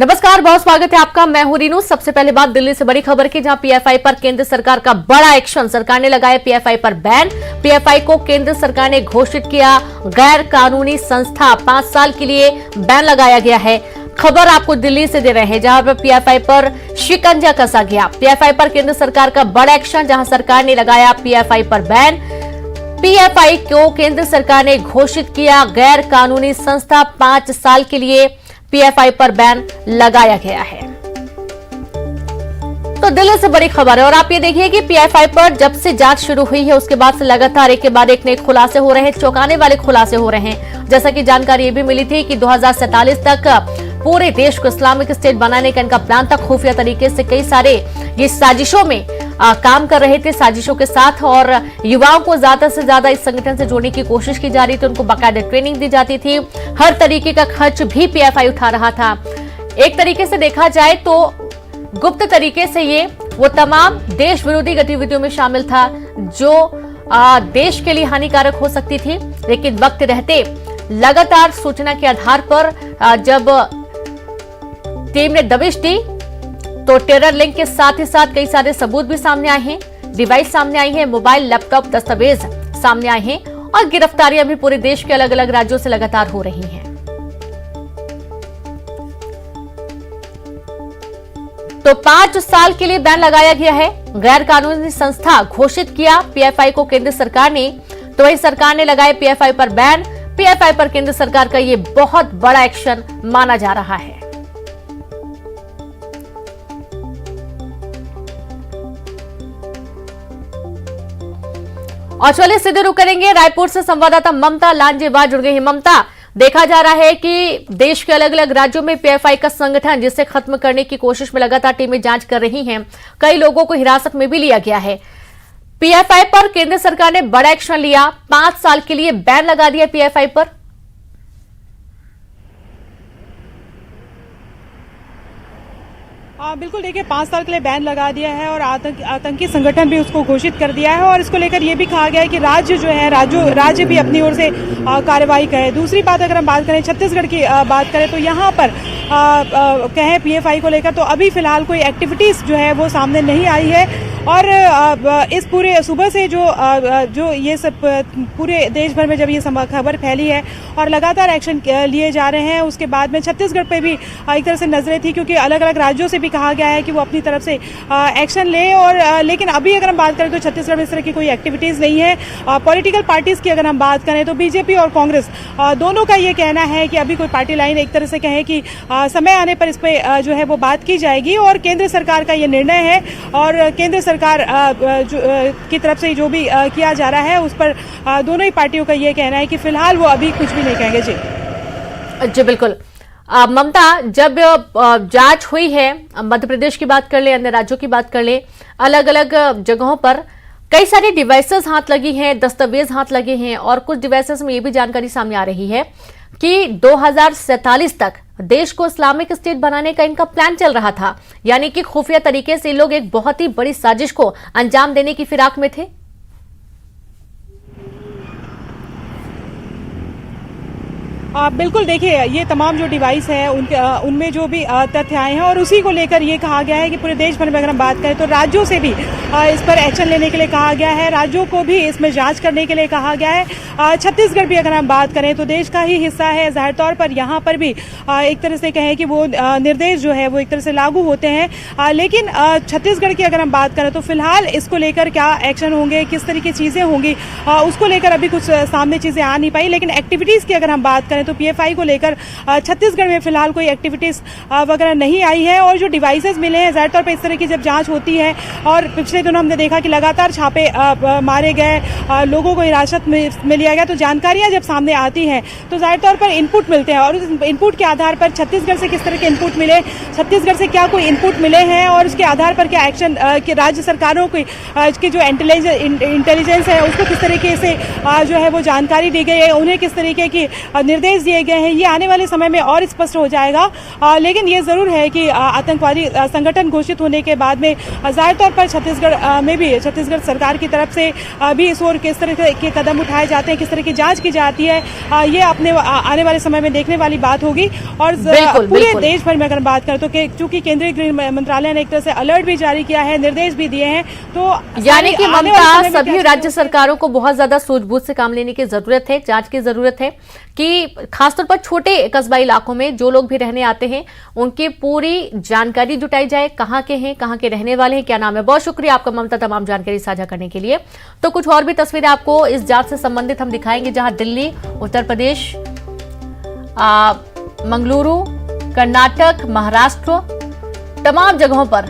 नमस्कार, बहुत स्वागत है आपका। मैं हूं रीनू। सबसे पहले बात दिल्ली से बड़ी खबर की, जहां पीएफआई पर केंद्र सरकार का बड़ा एक्शन। सरकार ने लगाया पीएफआई पर बैन। पीएफआई को केंद्र सरकार ने घोषित किया गैर कानूनी संस्था। 5 साल के लिए बैन लगाया गया है। खबर आपको दिल्ली से दे रहे हैं, जहां पर पीएफआई पर शिकंजा कसा गया। पीएफआई पर केंद्र सरकार का बड़ा एक्शन, जहां सरकार ने लगाया पीएफआई पर बैन। पीएफआई को केंद्र सरकार ने घोषित किया गैर कानूनी संस्था। 5 साल के लिए पीएफआई पर बैन लगाया गया है। तो दिल्ली से बड़ी खबर है। और आप ये देखिए कि पीएफआई पर जब से जांच शुरू हुई है, उसके बाद से लगातार एक के बाद एक नए खुलासे हो रहे हैं, चौंकाने वाले खुलासे हो रहे हैं। जैसा कि जानकारी ये भी मिली थी कि 2047 तक पूरे देश को इस्लामिक स्टेट बनाने का इनका प्लान था। खुफिया तरीके से कई सारे ये साजिशों में काम कर रहे थे, साजिशों के साथ, और युवाओं को ज्यादा से ज्यादा इस संगठन से जोड़ने की कोशिश की जा रही थी। उनको बाकायदा ट्रेनिंग दी जाती थी। हर तरीके का खर्च भी पीएफआई उठा रहा था। एक तरीके से देखा जाए तो गुप्त तरीके से ये वो तमाम देश विरोधी गतिविधियों में शामिल था जो देश के लिए हानिकारक हो सकती थी। लेकिन वक्त रहते लगातार सूचना के आधार पर जब टीम ने दबिश दी तो टेरर लिंक के साथ ही साथ कई सारे सबूत भी सामने आए हैं, डिवाइस सामने आई है, मोबाइल, लैपटॉप, दस्तावेज सामने आए हैं, और गिरफ्तारियां भी पूरे देश के अलग अलग राज्यों से लगातार हो रही हैं। तो 5 साल के लिए बैन लगाया गया है। गैर कानूनी संस्था घोषित किया पीएफआई को केंद्र सरकार ने। तो वही सरकार ने लगाया पीएफआई पर बैन। पीएफआई पर केंद्र सरकार का यह बहुत बड़ा एक्शन माना जा रहा है। और चलिए सीधे रुक करेंगे, रायपुर से संवाददाता ममता लांजेवार जुड़ गई है। ममता, देखा जा रहा है कि देश के अलग अलग राज्यों में पीएफआई का संगठन, जिसे खत्म करने की कोशिश में लगातार टीमें जांच कर रही हैं, कई लोगों को हिरासत में भी लिया गया है। पीएफआई पर केंद्र सरकार ने बड़ा एक्शन लिया, 5 साल के लिए बैन लगा दिया पीएफआई पर। बिल्कुल, देखिए 5 साल के लिए बैन लगा दिया है और आतंकी संगठन भी उसको घोषित कर दिया है। और इसको लेकर ये भी कहा गया है कि राज्य जो है राज्य भी अपनी ओर से कार्रवाई करे। दूसरी बात, अगर हम बात करें छत्तीसगढ़ की बात करें, तो यहाँ पर कहें पीएफआई को लेकर तो अभी फिलहाल कोई एक्टिविटीज जो है वो सामने नहीं आई है। और इस पूरे सुबह से जो ये सब पूरे देश भर में जब ये खबर फैली है और लगातार एक्शन लिए जा रहे हैं, उसके बाद में छत्तीसगढ़ पे भी एक तरह से नजरें थी, क्योंकि अलग अलग राज्यों से भी कहा गया है कि वो अपनी तरफ से एक्शन ले। और लेकिन अभी अगर हम बात करें तो छत्तीसगढ़ में इस तरह की कोई एक्टिविटीज नहीं है। पॉलिटिकल पार्टीज की अगर हम बात करें तो बीजेपी और कांग्रेस दोनों का ये कहना है कि अभी कोई पार्टी लाइन एक तरह से कहे कि समय आने पर इस पे जो है वो बात की जाएगी। और केंद्र सरकार का ये निर्णय है और केंद्र सरकार की तरफ से जो भी किया जा रहा है उस पर दोनों ही पार्टियों का ये कहना है कि फिलहाल वो अभी कुछ भी नहीं कहेंगे। जी बिल्कुल। ममता, जब जांच हुई है, मध्य प्रदेश की बात कर ले, अन्य राज्यों की बात कर ले, अलग अलग जगहों पर कई सारी डिवाइसेस हाथ लगी हैं, दस्तावेज हाथ लगे हैं, और कुछ डिवाइसेस में ये भी जानकारी सामने आ रही है कि 2047 तक देश को इस्लामिक स्टेट बनाने का इनका प्लान चल रहा था। यानी कि खुफिया तरीके से लोग एक बहुत ही बड़ी साजिश को अंजाम देने की फिराक में थे। बिल्कुल, देखिए ये तमाम जो डिवाइस है उनमें जो भी तथ्य आए हैं और उसी को लेकर ये कहा गया है कि पूरे देश भर में अगर हम बात करें तो राज्यों से भी इस पर एक्शन लेने के लिए कहा गया है। राज्यों को भी इसमें जांच करने के लिए कहा गया है। छत्तीसगढ़ भी अगर हम बात करें तो देश का ही हिस्सा है। जाहिर तौर पर यहाँ पर भी एक तरह से कहें कि वो निर्देश जो है वो एक तरह से लागू होते हैं। लेकिन छत्तीसगढ़ की अगर हम बात करें तो फिलहाल इसको लेकर क्या एक्शन होंगे, किस तरह की चीजें होंगी, उसको लेकर अभी कुछ सामने चीजें आ नहीं पाई। लेकिन एक्टिविटीज की अगर हम बात करें तो पीएफआई को लेकर छत्तीसगढ़ में फिलहाल कोई एक्टिविटीज वगैरह नहीं आई है। और जो डिवाइसेस मिले हैं, जाहिर तौर पर इस तरह की जब जांच होती है और पिछले दिनों हमने देखा कि लगातार छापे मारे गए, लोगों को हिरासत में लिया गया, तो जानकारियां जब सामने आती हैं तो जाहिर तौर पर इनपुट मिलते हैं। और उस इनपुट के आधार पर छत्तीसगढ़ से किस तरह के इनपुट मिले, छत्तीसगढ़ से क्या कोई इनपुट मिले हैं और उसके आधार पर क्या एक्शन कि राज्य सरकारों की जो इंटेलिजेंस है उसको किस तरीके से जो है वो जानकारी दी गई है, उन्हें किस तरीके की निर्देश निर्देश दिए गए हैं ये आने वाले समय में और स्पष्ट हो जाएगा। लेकिन ये जरूर है कि आतंकवादी संगठन घोषित होने के बाद में जाहिर तौर पर छत्तीसगढ़ में भी छत्तीसगढ़ सरकार की तरफ से भी इस ओर किस तरह के कदम उठाए जाते हैं, किस तरह की जांच की जाती है, ये अपने आने वाले समय में देखने वाली बात होगी। और पूरे देश भर में अगर बात करें तो चूंकि केंद्रीय गृह मंत्रालय ने एक तरह से अलर्ट भी जारी किया है, निर्देश भी दिए हैं, तो यानी कि ममता सभी राज्य सरकारों को बहुत ज्यादा सूझबूझ से काम लेने की जरूरत है, जांच की जरूरत है कि खासतौर पर छोटे कस्बाई इलाकों में जो लोग भी रहने आते हैं उनकी पूरी जानकारी जुटाई जाए, कहां के हैं, कहां के रहने वाले हैं, क्या नाम है। बहुत शुक्रिया आपका ममता तमाम जानकारी साझा करने के लिए। तो कुछ और भी तस्वीरें आपको इस जांच से संबंधित हम दिखाएंगे, जहां दिल्ली, उत्तर प्रदेश, मंगलुरु, कर्नाटक, महाराष्ट्र, तमाम जगहों पर,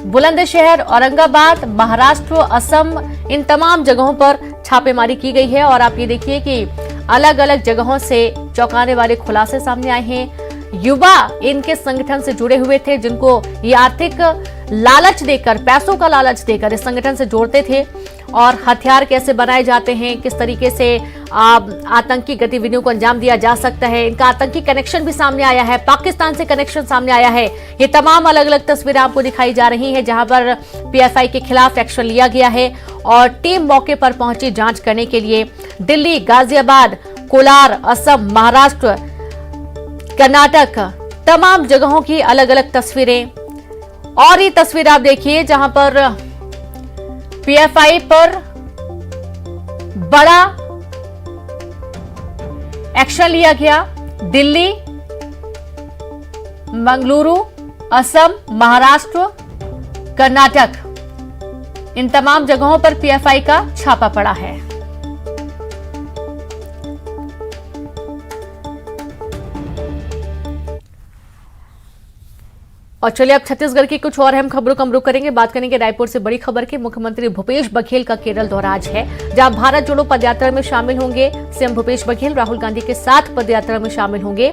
बुलंदशहर, औरंगाबाद, महाराष्ट्र, असम, इन तमाम जगहों पर छापेमारी की गई है। और आप ये देखिए कि अलग अलग जगहों से चौंकाने वाले खुलासे सामने आए हैं। युवा इनके संगठन से जुड़े हुए थे, जिनको ये आर्थिक लालच देकर, पैसों का लालच देकर इस संगठन से जोड़ते थे और हथियार कैसे बनाए जाते हैं, किस तरीके से आतंकी गतिविधियों को अंजाम दिया जा सकता है। इनका आतंकी कनेक्शन भी सामने आया है, पाकिस्तान से कनेक्शन सामने आया है। ये तमाम अलग अलग तस्वीरें आपको दिखाई जा रही हैं, जहां पर पीएफआई के खिलाफ एक्शन लिया गया है और टीम मौके पर पहुंची जांच करने के लिए। दिल्ली, गाजियाबाद, कोलार, असम, महाराष्ट्र, कर्नाटक, तमाम जगहों की अलग अलग तस्वीरें। और ये तस्वीर आप देखिए जहां पर पीएफआई पर बड़ा एक्शन लिया गया। दिल्ली, मंगलुरु, असम, महाराष्ट्र, कर्नाटक, इन तमाम जगहों पर पीएफआई का छापा पड़ा है। और चलिए अब छत्तीसगढ़ की कुछ और अहम खबरों का हम रुख करेंगे। बात करेंगे रायपुर से बड़ी खबर की। मुख्यमंत्री भूपेश बघेल का केरल दौरा आज है, जहां भारत जोड़ो पदयात्रा में शामिल होंगे। सीएम भूपेश बघेल राहुल गांधी के साथ पदयात्रा में शामिल होंगे।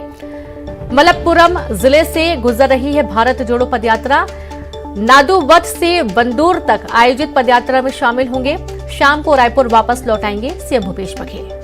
मलप्पुरम जिले से गुजर रही है भारत जोड़ो पदयात्रा। नादुवत से बंदूर तक आयोजित पदयात्रा में शामिल होंगे। शाम को रायपुर वापस लौट आएंगे सीएम भूपेश बघेल।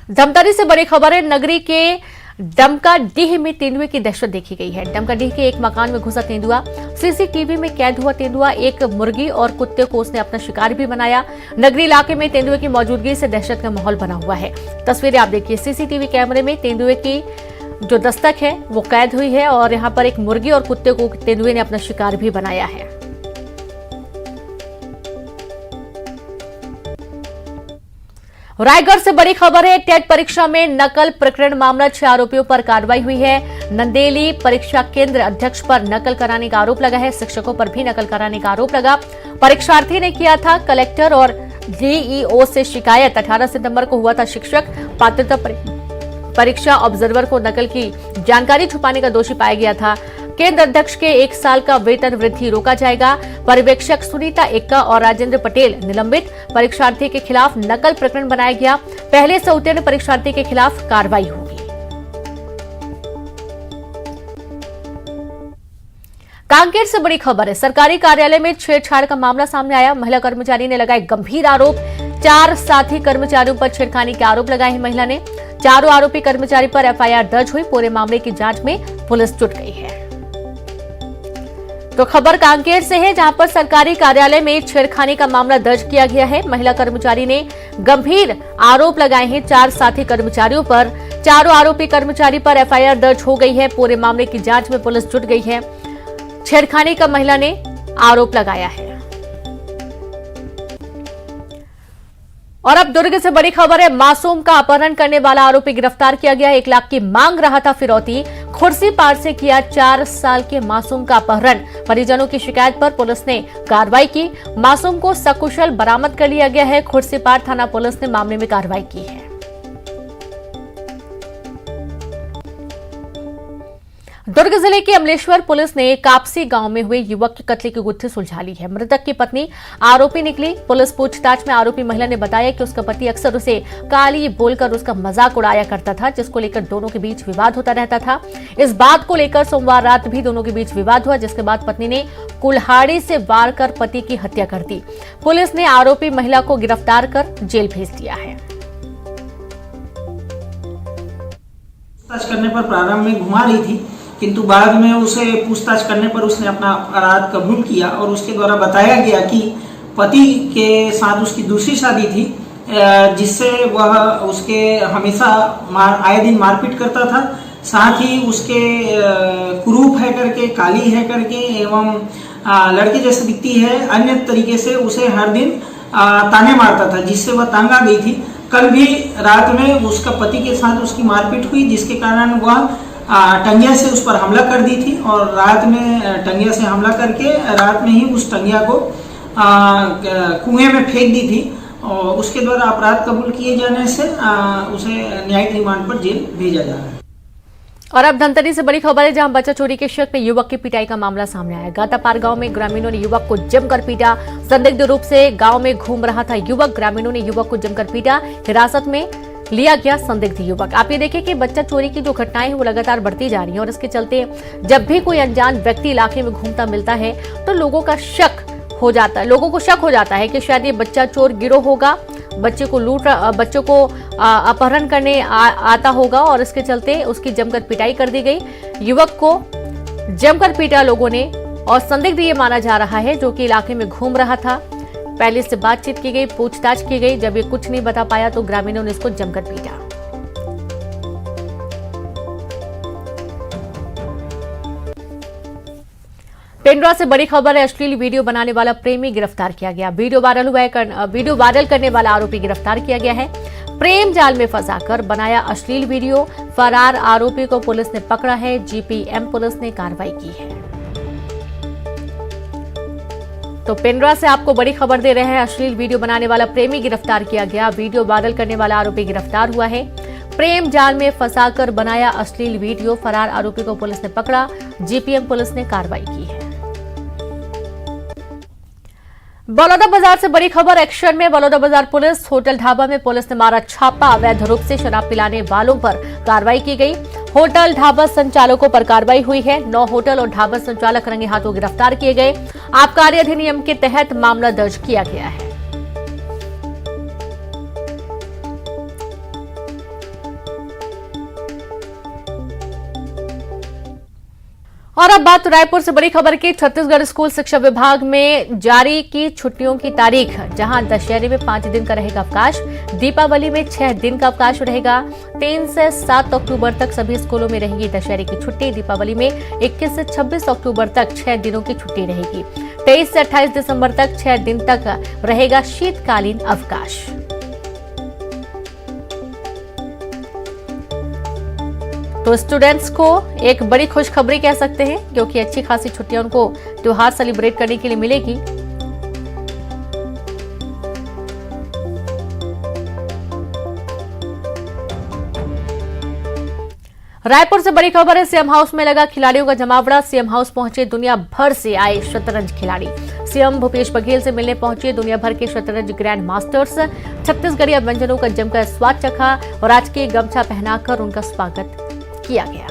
धमतरी से बड़ी खबर है। नगरी के डमकाडीह में तेंदुए की दहशत देखी गई है। डमकाडीह के एक मकान में घुसा तेंदुआ, सीसीटीवी में कैद हुआ तेंदुआ एक मुर्गी और कुत्ते को उसने अपना शिकार भी बनाया। नगरी इलाके में तेंदुए की मौजूदगी से दहशत का माहौल बना हुआ है। तस्वीरें आप देखिए, सीसीटीवी कैमरे में तेंदुए की जो दस्तक है वो कैद हुई है और यहाँ पर एक मुर्गी और कुत्ते को तेंदुए ने अपना शिकार भी बनाया है। रायगढ़ से बड़ी खबर है। टेट परीक्षा में नकल प्रकरण मामला, 6 आरोपियों पर कार्रवाई हुई है। नंदेली परीक्षा केंद्र अध्यक्ष पर नकल कराने का आरोप लगा है। शिक्षकों पर भी नकल कराने का आरोप लगा। परीक्षार्थी ने किया था कलेक्टर और डीईओ से शिकायत। 18 सितंबर को हुआ था शिक्षक पात्रता परीक्षा ऑब्जर्वर को नकल की जानकारी छुपाने का दोषी पाया गया था। केंद्र अध्यक्ष के 1 साल का वेतन वृद्धि रोका जाएगा। पर्यवेक्षक सुनीता एक्का और राजेंद्र पटेल निलंबित। परीक्षार्थी के खिलाफ नकल प्रकरण बनाया गया। पहले से उत्तीर्ण परीक्षार्थी के खिलाफ कार्रवाई होगी। कांकेर से बड़ी खबर है। सरकारी कार्यालय में छेड़छाड़ का मामला सामने आया। महिला कर्मचारी ने लगाए गंभीर आरोप। 4 साथी कर्मचारियों पर छेड़खानी के आरोप लगाए हैं महिला ने। चारों आरोपी कर्मचारी पर एफआईआर दर्ज हुई। पूरे मामले की जांच में पुलिस जुट गई है। तो खबर कांकेर से है, जहां पर सरकारी कार्यालय में छेड़खानी का मामला दर्ज किया गया है। महिला कर्मचारी ने गंभीर आरोप लगाए हैं 4 साथी कर्मचारियों पर। चारों आरोपी कर्मचारी पर एफआईआर दर्ज हो गई है। पूरे मामले की जांच में पुलिस जुट गई है। छेड़खानी का महिला ने आरोप लगाया है। और अब दुर्ग से बड़ी खबर है। मासूम का अपहरण करने वाला आरोपी गिरफ्तार किया गया। 1 लाख की मांग रहा था फिरौती। खुर्सीपार से किया 4 साल के मासूम का अपहरण। परिजनों की शिकायत पर पुलिस ने कार्रवाई की। मासूम को सकुशल बरामद कर लिया गया है। खुर्सीपार थाना पुलिस ने मामले में कार्रवाई की है। दुर्ग जिले की अमलेश्वर पुलिस ने कापसी गांव में हुए युवक की कत्ल की गुत्थी सुलझा ली है। मृतक की पत्नी आरोपी निकली। पुलिस पूछताछ में आरोपी महिला ने बताया कि उसका पति अक्सर उसे काली बोलकर उसका मजाक उड़ाया करता था, जिसको लेकर दोनों के बीच विवाद होता रहता था। इस बात को लेकर सोमवार रात भी दोनों के बीच विवाद हुआ, जिसके बाद पत्नी ने कुल्हाड़ी से वार कर पति की हत्या कर दी। पुलिस ने आरोपी महिला को गिरफ्तार कर जेल भेज दिया है। पूछताछ करने पर प्रारंभ में घुमा रही थी, किंतु बाद में उसे पूछताछ करने पर उसने अपना अपराध कबूल किया और उसके द्वारा बताया गया कि पति के साथ उसकी दूसरी शादी थी, जिससे वह उसके हमेशा आए दिन मारपीट करता था। साथ ही उसके कुरूप है करके, काली है करके एवं लड़के जैसे दिखती है, अन्य तरीके से उसे हर दिन ताने मारता था, जिससे वह तंग आ गई थी। कल भी रात में उसका पति के साथ उसकी मारपीट हुई, जिसके कारण वह टंगिया से उस पर हमला कर दी थी और रात में टंगिया से हमला करके रात में ही उस टंगिया को कुएं में फेंक दी थी और उसके द्वारा अपराध कबूल किए जाने से उसे न्यायिक रिमांड पर जेल भेजा जा रहा है। और अब धमतरी से बड़ी खबर है, जहां बच्चा चोरी के शक में युवक की पिटाई का मामला सामने आया। गातापार गांव में ग्रामीणों ने युवक को जमकर पीटा। संदिग्ध रूप से गांव में घूम रहा था युवक। ग्रामीणों ने युवक को जमकर पीटा। हिरासत में लिया गया संदिग्ध युवक। आप ये देखिए कि बच्चा चोरी की जो घटनाएं हैं वो लगातार बढ़ती जा रही हैं और इसके चलते जब भी कोई अनजान व्यक्ति इलाके में घूमता मिलता है तो लोगों को शक हो जाता है कि शायद ये बच्चा चोर गिरोह होगा, बच्चों को अपहरण करने आता होगा और इसके चलते उसकी जमकर पिटाई कर दी गई। युवक को जमकर पीटा लोगों ने और संदिग्ध ये माना जा रहा है जो कि इलाके में घूम रहा था। पहले इससे बातचीत की गई, पूछताछ की गई। जब ये कुछ नहीं बता पाया तो ग्रामीणों ने इसको जमकर पीटा। पेंड्रा से बड़ी खबर है, अश्लील वीडियो बनाने वाला प्रेमी गिरफ्तार किया गया। वीडियो वायरल करने वाला आरोपी गिरफ्तार किया गया है। प्रेम जाल में फंसाकर बनाया अश्लील वीडियो। फरार आरोपी को पुलिस ने पकड़ा है। जीपीएम पुलिस ने कार्रवाई की है। तो पेंड्रा से आपको बड़ी खबर दे रहे हैं, अश्लील वीडियो बनाने वाला प्रेमी गिरफ्तार किया गया। वीडियो वायरल करने वाला आरोपी गिरफ्तार हुआ है। प्रेम जाल में फंसाकर बनाया अश्लील वीडियो। फरार आरोपी को पुलिस ने पकड़ा। जीपीएम पुलिस ने कार्रवाई की है। बलौदाबाजार से बड़ी खबर, एक्शन में बलौदाबाजार पुलिस। होटल ढाबा में पुलिस ने मारा छापा। अवैध रूप से शराब पिलाने वालों पर कार्रवाई की गई। होटल ढाबा संचालकों पर कार्रवाई हुई है। 9 होटल और ढाबा संचालक रंगे हाथों गिरफ्तार किए गए। आबकारी अधिनियम के तहत मामला दर्ज किया गया है। और अब बात रायपुर से बड़ी खबर की। छत्तीसगढ़ स्कूल शिक्षा विभाग में जारी की छुट्टियों की तारीख, जहां दशहरे में 5 दिन का रहेगा अवकाश, दीपावली में 6 दिन का अवकाश रहेगा। 3 से 7 अक्टूबर तक सभी स्कूलों में रहेगी दशहरे की छुट्टी। दीपावली में 21 से 26 अक्टूबर तक 6 दिनों की छुट्टी रहेगी। 23 से 28 दिसंबर तक 6 दिन तक रहेगा शीतकालीन अवकाश। तो स्टूडेंट्स को एक बड़ी खुशखबरी कह सकते हैं, क्योंकि अच्छी खासी छुट्टियां उनको त्योहार सेलिब्रेट करने के लिए मिलेगी। रायपुर से बड़ी खबर है, सीएम हाउस में लगा खिलाड़ियों का जमावड़ा। सीएम हाउस पहुंचे दुनिया भर से आए शतरंज खिलाड़ी। सीएम भूपेश बघेल से मिलने पहुंचे दुनिया भर के शतरंज ग्रैंड मास्टर्स। छत्तीसगढ़ी व्यंजनों का जमकर स्वाद चखा और राजकीय गमछा पहनाकर उनका स्वागत किया गया।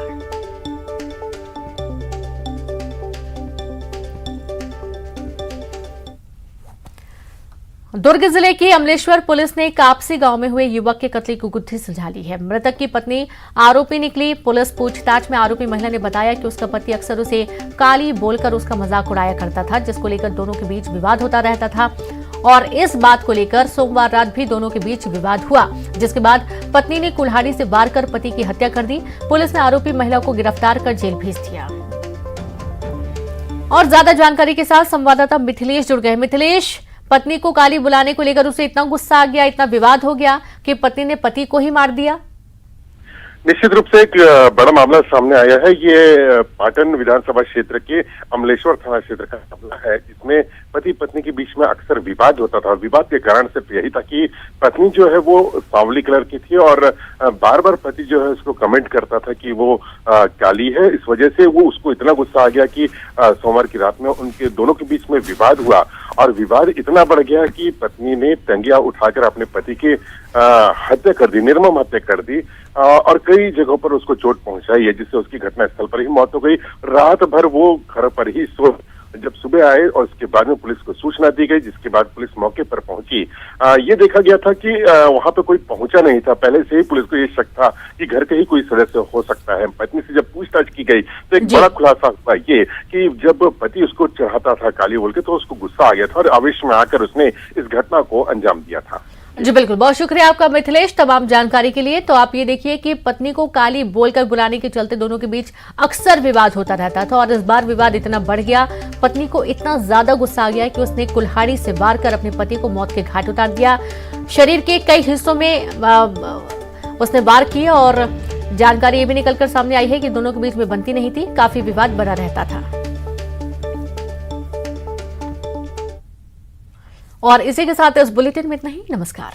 दुर्ग जिले की अमलेश्वर पुलिस ने कापसी गांव में हुए युवक के कत्ल की गुत्थी सुलझा ली है। मृतक की पत्नी आरोपी निकली। पुलिस पूछताछ में आरोपी महिला ने बताया कि उसका पति अक्सर उसे काली बोलकर उसका मजाक उड़ाया करता था, जिसको लेकर दोनों के बीच विवाद होता रहता था और इस बात को लेकर सोमवार रात भी दोनों के बीच विवाद हुआ, जिसके बाद पत्नी ने कुल्हाड़ी से वार कर पति की हत्या कर दी। पुलिस ने आरोपी महिला को गिरफ्तार कर जेल भेज दिया। और ज्यादा जानकारी के साथ संवाददाता मिथिलेश जुड़ गए। मिथिलेश, पत्नी को काली बुलाने को लेकर उसे इतना गुस्सा आ गया, इतना विवाद हो गया कि पत्नी ने पति को ही मार दिया। निश्चित रूप से एक बड़ा मामला सामने आया है। ये पाटन विधानसभा क्षेत्र के अमलेश्वर थाना क्षेत्र का मामला है, जिसमें पति पत्नी के बीच में अक्सर विवाद होता था। विवाद के कारण सिर्फ यही था कि पत्नी जो है वो सांवली कलर की थी और बार बार पति जो है उसको कमेंट करता था कि वो काली है। इस वजह से वो उसको इतना गुस्सा आ गया कि सोमवार की रात में उनके दोनों के बीच में विवाद हुआ और विवाद इतना बढ़ गया कि पत्नी ने टंगिया उठाकर अपने पति की हत्या कर दी, निर्मम हत्या कर दी और कई जगहों पर उसको चोट पहुंचाई है, जिससे उसकी घटनास्थल पर ही मौत हो गई। रात भर वो घर पर ही सो, जब सुबह आए और उसके बाद में पुलिस को सूचना दी गई, जिसके बाद पुलिस मौके पर पहुंची। ये देखा गया था कि वहां पे कोई पहुंचा नहीं था। पहले से ही पुलिस को ये शक था कि घर के ही कोई सदस्य हो सकता है। पत्नी से जब पूछताछ की गई तो एक बड़ा खुलासा हुआ ये कि जब पति उसको चढ़ाता था काली बोल के, तो उसको गुस्सा आ गया था और आवेश में आकर उसने इस घटना को अंजाम दिया था। जी बिल्कुल, बहुत शुक्रिया आपका मिथिलेश तमाम जानकारी के लिए। तो आप ये देखिए कि पत्नी को काली बोलकर बुलाने के चलते दोनों के बीच अक्सर विवाद होता रहता था और इस बार विवाद इतना बढ़ गया, पत्नी को इतना ज्यादा गुस्सा आ गया कि उसने कुल्हाड़ी से वार कर अपने पति को मौत के घाट उतार दिया। शरीर के कई हिस्सों में उसने वार किए और जानकारी ये भी निकलकर सामने आई है कि दोनों के बीच में बनती नहीं थी, काफी विवाद बना रहता था। और इसी के साथ इस बुलेटिन में इतना ही। नमस्कार।